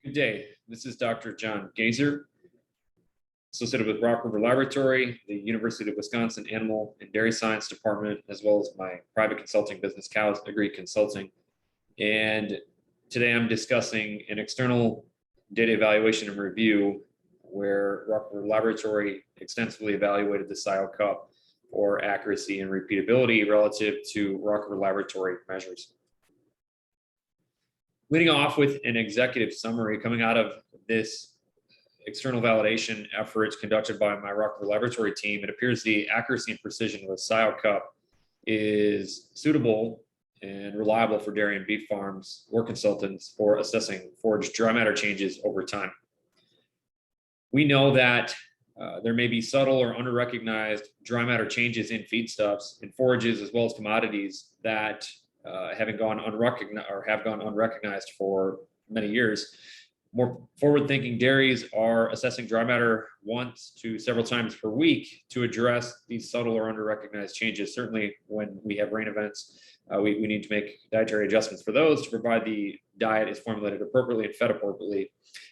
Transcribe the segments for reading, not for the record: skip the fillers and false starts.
Good day. This is Dr. John Gazer, associated with Rock River Laboratory, the University of Wisconsin Animal and Dairy Science Department, as well as my private consulting business, Cows Agri Consulting. And today I'm discussing an external data evaluation and review where Rock River Laboratory extensively evaluated the SCiO Cup for accuracy and repeatability relative to Rock River Laboratory measures. Leading off with an executive summary coming out of this external validation efforts conducted by my Rock River Laboratory team, it appears the accuracy and precision of the SCiO Cup is suitable and reliable for dairy and beef farms or consultants for assessing forage dry matter changes over time. We know that there may be subtle or under-recognized dry matter changes in feedstuffs, in forages, as well as commodities that have gone unrecognized for many years. More forward-thinking dairies are assessing dry matter once to several times per week to address these subtle or under-recognized changes. Certainly when we have rain events, we need to make dietary adjustments for those to provide the diet is formulated appropriately and fed appropriately.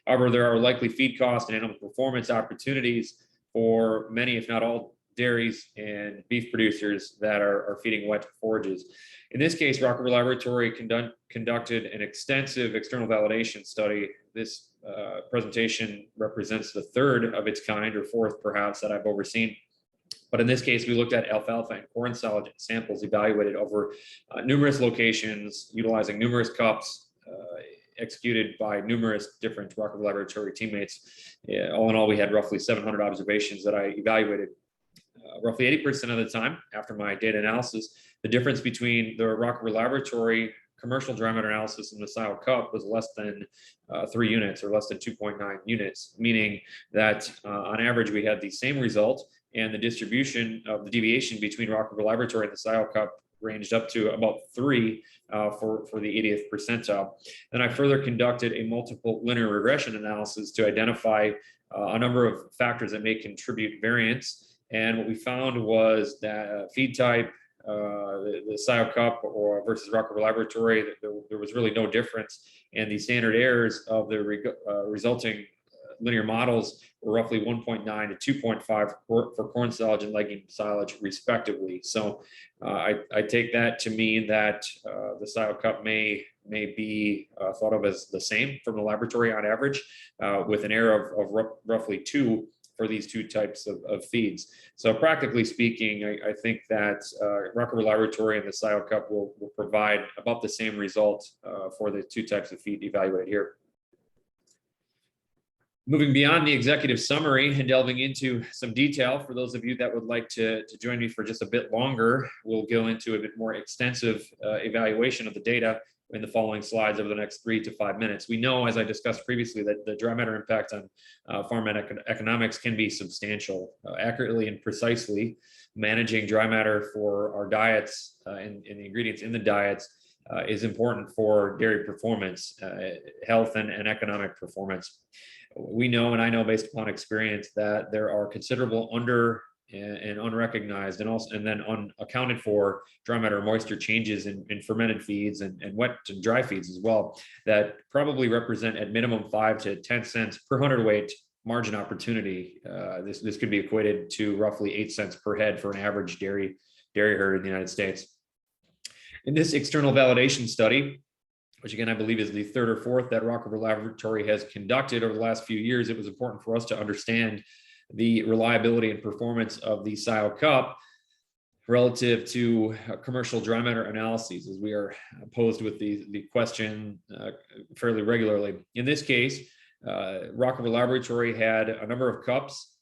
However, there are likely feed cost and animal performance opportunities for many, if not all, dairies and beef producers that are feeding wet forages. In this case, Rock River Laboratory conducted an extensive external validation study. This presentation represents the third of its kind, or fourth perhaps, that I've overseen. But in this case, we looked at alfalfa and corn silage samples evaluated over numerous locations, utilizing numerous cups, executed by numerous different Rock River Laboratory teammates. All in all, we had roughly 700 observations that I evaluated roughly 80% of the time after my data analysis. The difference between the Rock River Laboratory commercial dry matter analysis and the SCiO Cup was less than 3 units, or less than 2.9 units, meaning that on average we had the same result, and the distribution of the deviation between Rock River Laboratory and the SCiO Cup ranged up to about 3 for the 80th percentile. Then I further conducted a multiple linear regression analysis to identify a number of factors that may contribute variance. And what we found was that feed type, the SCiO Cup versus Rock River Laboratory, there was really no difference. And the standard errors of the resulting linear models were roughly 1.9 to 2.5 for corn silage and legume silage, respectively. So I take that to mean that the SCiO Cup may be thought of as the same from the laboratory on average, with an error of roughly 2 for these two types of feeds. So practically speaking, I think that Rock River Laboratory and the SCiO Cup will provide about the same result for the two types of feed evaluated here. Moving beyond the executive summary and delving into some detail, for those of you that would like to join me for just a bit longer, we'll go into a bit more extensive evaluation of the data in the following slides over the next 3 to 5 minutes. We know, as I discussed previously, that the dry matter impact on farm economics can be substantial. Accurately and precisely managing dry matter for our diets and the ingredients in the diets is important for dairy performance, health, and economic performance. We know, and I know based upon experience, that there are considerable under and unrecognized and then unaccounted for dry matter moisture changes in fermented feeds and wet and dry feeds as well, that probably represent at minimum 5 to 10 cents per hundredweight margin opportunity. This could be equated to roughly 8 cents per head for an average dairy herd in the United States. In this external validation study, which again I believe is the third or fourth that Rock River Laboratory has conducted over the last few years, it was important for us to understand the reliability and performance of the SCiO Cup relative to commercial dry matter analyses, as we are posed with the question fairly regularly. In this case, Rock River Laboratory had a number of cups,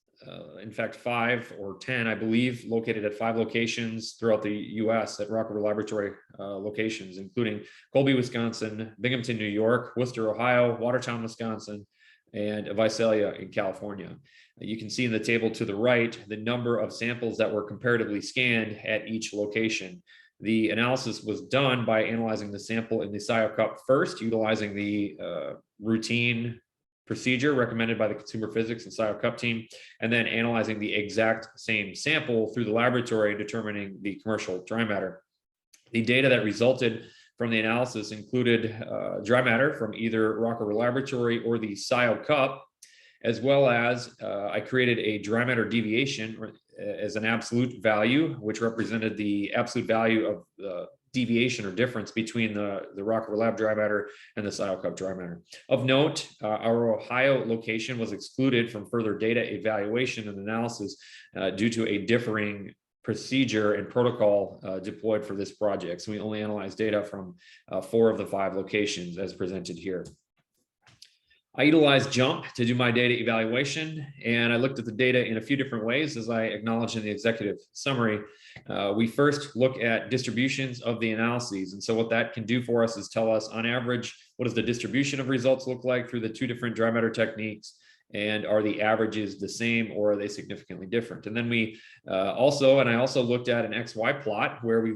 in fact 5 or 10, I believe, located at 5 locations throughout the U.S. at Rock River Laboratory locations, including Colby, Wisconsin, Binghamton, New York, Worcester, Ohio, Watertown, Wisconsin, and Visalia in California. You can see in the table to the right the number of samples that were comparatively scanned at each location. The analysis was done by analyzing the sample in the SCiO Cup first, utilizing the routine procedure recommended by the Consumer Physics and SCiO Cup team, and then analyzing the exact same sample through the laboratory, determining the commercial dry matter. The data that resulted from the analysis included dry matter from either Rock River Laboratory or the SCiO Cup, as well as I created a dry matter deviation as an absolute value, which represented the absolute value of the deviation or difference between the Rock River Lab dry matter and the SCiO Cup dry matter. Of note, our Ohio location was excluded from further data evaluation and analysis due to a differing procedure and protocol deployed for this project. So we only analyzed data from 4 of the 5 locations as presented here. I utilized JUMP to do my data evaluation, and I looked at the data in a few different ways, as I acknowledged in the executive summary. We first look at distributions of the analyses. And so what that can do for us is tell us, on average, what does the distribution of results look like through the 2 different dry matter techniques? And are the averages the same, or are they significantly different? And then we I also looked at an XY plot where we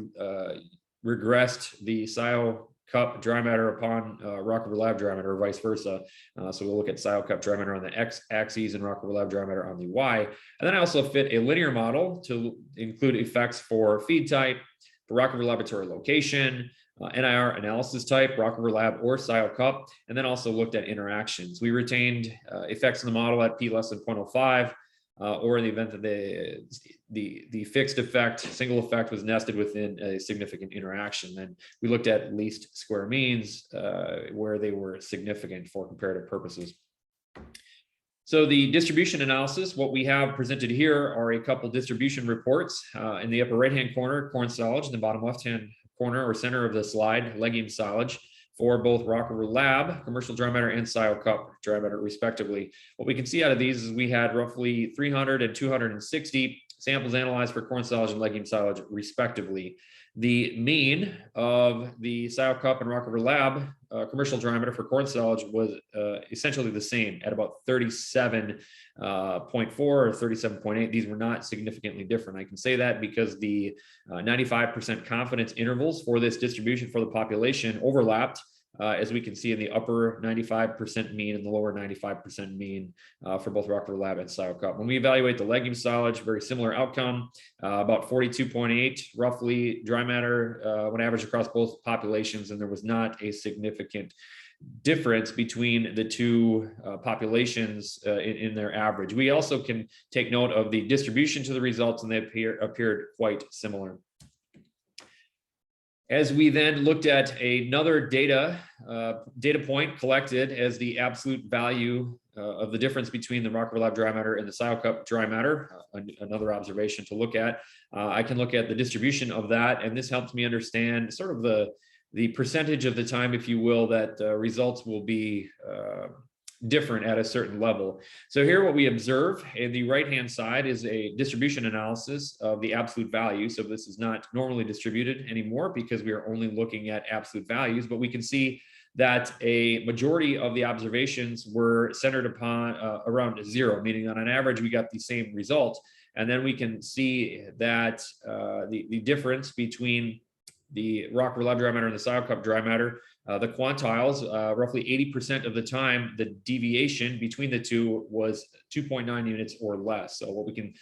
regressed the SCiO Cup dry matter upon Rock River Lab dry matter, or vice versa. So we'll look at SCiO Cup dry matter on the X axis and Rock River Lab dry matter on the Y. And then I also fit a linear model to include effects for feed type, for Rock River Laboratory location, NIR analysis type, Rock River Lab or SCiO Cup, and then also looked at interactions. We retained effects in the model at p less than 0.05, or in the event that the fixed effect, single effect, was nested within a significant interaction. Then we looked at least square means where they were significant for comparative purposes. So the distribution analysis, what we have presented here are a couple distribution reports. In the upper right-hand corner, corn silage, in the bottom left-hand corner or center of the slide, legume silage, for both Rock River Lab, commercial dry matter, and SCiO Cup dry matter, respectively. What we can see out of these is we had roughly 300 and 260 samples analyzed for corn silage and legume silage, respectively. The mean of the SCiO Cup and Rock River Lab commercial dry matter for corn silage was essentially the same at about 37.4 or 37.8. These were not significantly different. I can say that because the 95% confidence intervals for this distribution for the population overlapped, as we can see in the upper 95% mean and the lower 95% mean for both Rock River Lab and SCiO Cup. When we evaluate the legume silage, very similar outcome, about 42.8 roughly dry matter when averaged across both populations, and there was not a significant difference between the 2 populations in their average. We also can take note of the distribution to the results, and they appeared quite similar. As we then looked at another data point collected as the absolute value of the difference between the Rock River Lab dry matter and the SCiO Cup dry matter, another observation to look at, I can look at the distribution of that, and this helps me understand sort of the percentage of the time, if you will, that results will be different at a certain level. So here what we observe in the right-hand side is a distribution analysis of the absolute value. So this is not normally distributed anymore because we are only looking at absolute values, but we can see that a majority of the observations were centered upon around 0, meaning that on average we got the same result. And then we can see that the difference between the Rock River Lab dry matter and the SCiO Cup dry matter, the quantiles, roughly 80% of the time, the deviation between the 2 was 2.9 units or less. So what we can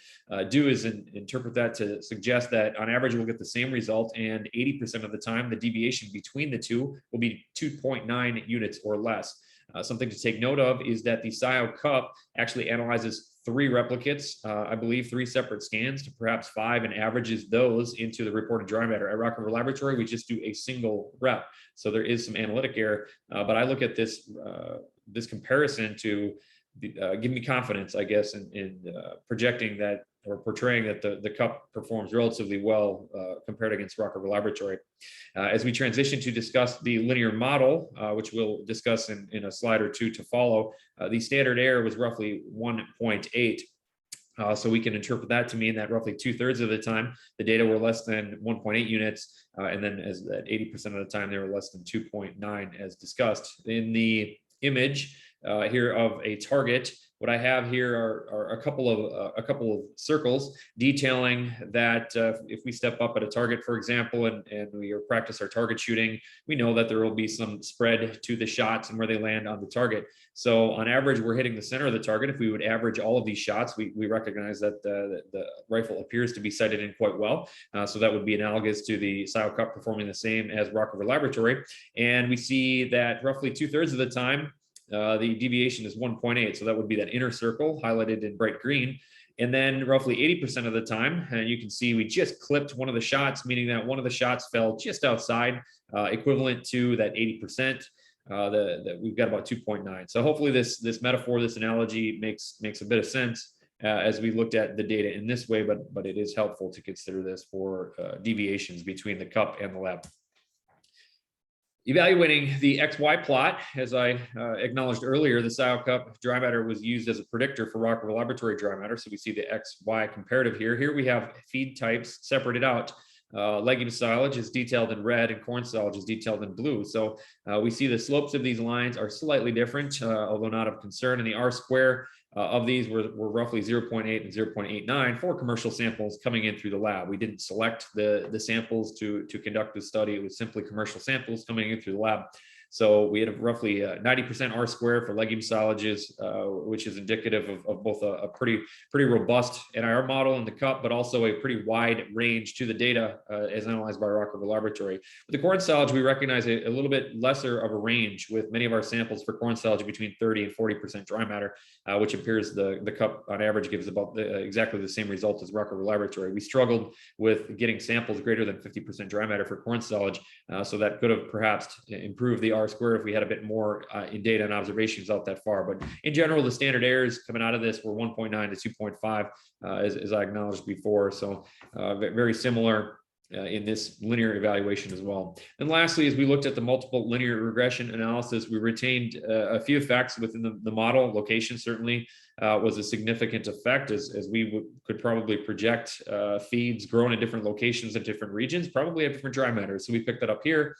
do is interpret that to suggest that on average we'll get the same result, and 80% of the time the deviation between the 2 will be 2.9 units or less. Something to take note of is that the SCiO Cup actually analyzes 3 replicates, I believe 3 separate scans to perhaps 5, and averages those into the reported dry matter. At Rock River Laboratory, we just do a single rep. So there is some analytic error, but I look at this comparison to give me confidence, I guess, in projecting that or portraying that the cup performs relatively well compared against Rock River Laboratory. As we transition to discuss the linear model, which we'll discuss in a slide or 2 to follow, the standard error was roughly 1.8. So we can interpret that to mean that roughly 2/3 of the time, the data were less than 1.8 units, and then as that 80% of the time, they were less than 2.9 as discussed. In the image here of a target, what I have here are a couple of circles detailing that if we step up at a target, for example, and we practice our target shooting, we know that there will be some spread to the shots and where they land on the target. So on average, we're hitting the center of the target. If we would average all of these shots, we recognize that the rifle appears to be sighted in quite well. So that would be analogous to the SCiO Cup performing the same as Rock River Laboratory. And we see that roughly 2/3 of the time, the deviation is 1.8. So that would be that inner circle highlighted in bright green. And then roughly 80% of the time, and you can see we just clipped one of the shots, meaning that one of the shots fell just outside, equivalent to that 80%. That we've got about 2.9. So hopefully this metaphor, this analogy makes a bit of sense as we looked at the data in this way, but it is helpful to consider this for deviations between the cup and the lab. Evaluating the XY plot, as I acknowledged earlier, the SCiO Cup dry matter was used as a predictor for Rock River Laboratory dry matter. So we see the XY comparative here. Here we have feed types separated out. Legume silage is detailed in red and corn silage is detailed in blue. So we see the slopes of these lines are slightly different, although not of concern. And the R-square of these were roughly 0.8 and 0.89 for commercial samples coming in through the lab. We didn't select the samples to conduct the study. It was simply commercial samples coming in through the lab. So we had roughly 90% R-square for legume silages, which is indicative of both a pretty robust NIR model in the cup, but also a pretty wide range to the data as analyzed by Rock River Laboratory. With the corn silage, we recognize a little bit lesser of a range with many of our samples for corn silage between 30 and 40% dry matter, which appears the cup on average gives about exactly the same result as Rock River Laboratory. We struggled with getting samples greater than 50% dry matter for corn silage, so that could have perhaps improved the R-square if we had a bit more in data and observations out that far. But in general, the standard errors coming out of this were 1.9 to 2.5, as I acknowledged before. So very similar in this linear evaluation as well. And lastly, as we looked at the multiple linear regression analysis, we retained a few effects within the model. Location certainly was a significant effect, as we could probably project feeds grown in different locations in different regions, probably have different dry matter. So we picked that up here.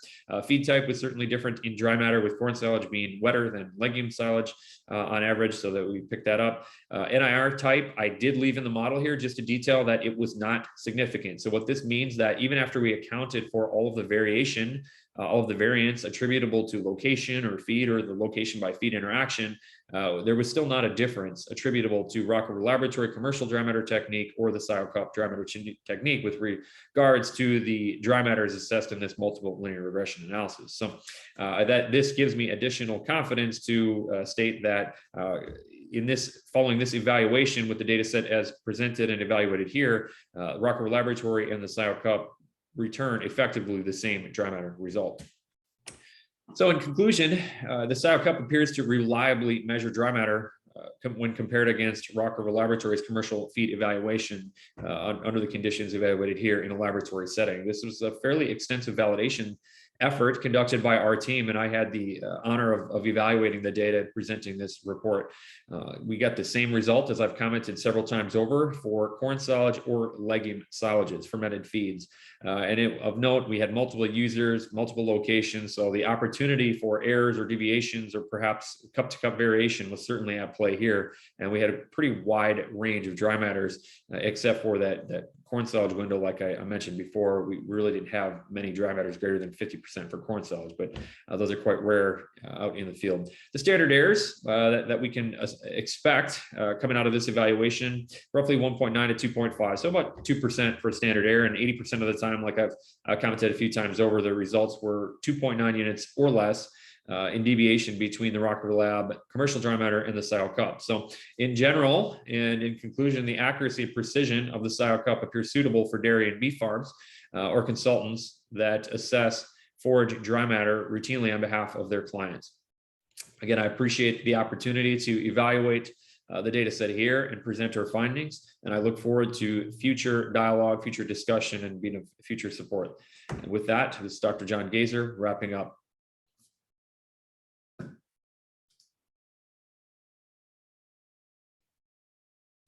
Feed type was certainly different in dry matter, with corn silage being wetter than legume silage on average, so that we picked that up. NIR type, I did leave in the model here just to detail that it was not significant. So what this means that even after we accounted for all of the variation, all of the variance attributable to location or feed or the location by feed interaction, there was still not a difference attributable to Rock River Laboratory commercial dry matter technique or the SCiO Cup dry matter technique with regards to the dry matter as assessed in this multiple linear regression analysis. So that this gives me additional confidence to state that following this evaluation with the data set as presented and evaluated here, Rock River Laboratory and the SCiO Cup return effectively the same dry matter result. So in conclusion, the SCiO Cup appears to reliably measure dry matter when compared against Rock River Laboratory's commercial feed evaluation under the conditions evaluated here in a laboratory setting. This was a fairly extensive validation effort conducted by our team, and I had the honor of evaluating the data, presenting this report. We got the same result, as I've commented several times over, for corn silage or legume silages, fermented feeds. And of note, we had multiple users, multiple locations, so the opportunity for errors or deviations or perhaps cup-to-cup variation was certainly at play here. And we had a pretty wide range of dry matters, except for that corn silage window, like I mentioned before. We really didn't have many dry matters greater than 50% for corn silage, but those are quite rare out in the field. The standard errors that we can expect coming out of this evaluation, roughly 1.9 to 2.5, so about 2% for standard error, and 80% of the time, like I've commented a few times over, the results were 2.9 units or less in deviation between the Rock River Lab commercial dry matter and the SCiO Cup. So in general, and in conclusion, the accuracy and precision of the SCiO Cup appears suitable for dairy and beef farms or consultants that assess forage dry matter routinely on behalf of their clients. Again, I appreciate the opportunity to evaluate the data set here and present our findings, and I look forward to future dialogue, future discussion, and being of future support. And with that, this is Dr. John Gazer wrapping up.